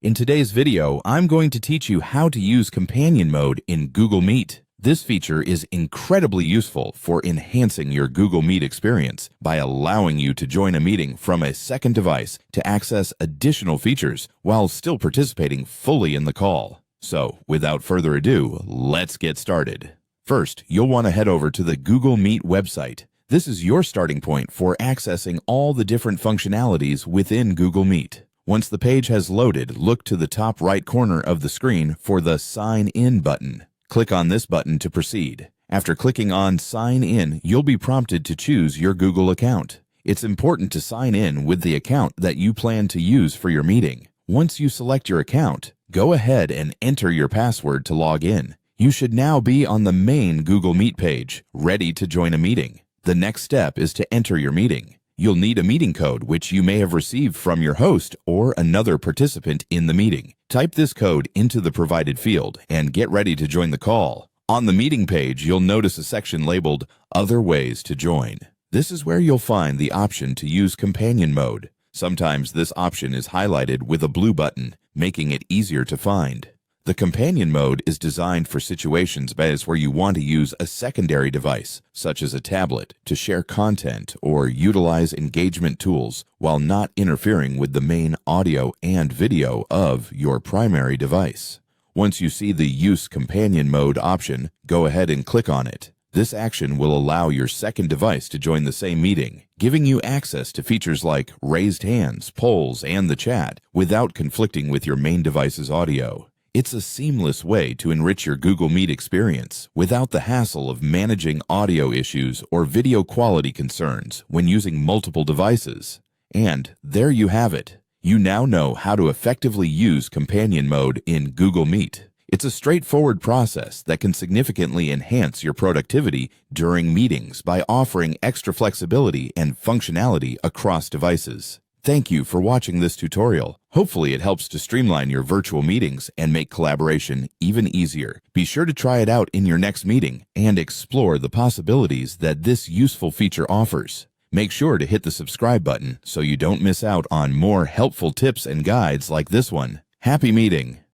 In today's video, I'm going to teach you how to use companion mode in Google Meet. This feature is incredibly useful for enhancing your Google Meet experience by allowing you to join a meeting from a second device to access additional features while still participating fully in the call. So, without further ado, let's get started. First, you'll want to head over to the Google Meet website. This is your starting point for accessing all the different functionalities within Google Meet. Once the page has loaded, look to the top right corner of the screen for the Sign In button. Click on this button to proceed. After clicking on Sign In, you'll be prompted to choose your Google account. It's important to sign in with the account that you plan to use for your meeting. Once you select your account, go ahead and enter your password to log in. You should now be on the main Google Meet page, ready to join a meeting. The next step is to enter your meeting. You'll need a meeting code which you may have received from your host or another participant in the meeting. Type this code into the provided field and get ready to join the call. On the meeting page, you'll notice a section labeled Other Ways to Join. This is where you'll find the option to use companion mode. Sometimes this option is highlighted with a blue button, making it easier to find. The companion mode is designed for situations where you want to use a secondary device, such as a tablet, to share content or utilize engagement tools while not interfering with the main audio and video of your primary device. Once you see the Use Companion Mode option, go ahead and click on it. This action will allow your second device to join the same meeting, giving you access to features like raised hands, polls, and the chat without conflicting with your main device's audio. It's a seamless way to enrich your Google Meet experience without the hassle of managing audio issues or video quality concerns when using multiple devices. And there you have it. You now know how to effectively use companion mode in Google Meet. It's a straightforward process that can significantly enhance your productivity during meetings by offering extra flexibility and functionality across devices. Thank you for watching this tutorial. Hopefully it helps to streamline your virtual meetings and make collaboration even easier. Be sure to try it out in your next meeting and explore the possibilities that this useful feature offers. Make sure to hit the subscribe button so you don't miss out on more helpful tips and guides like this one. Happy meeting!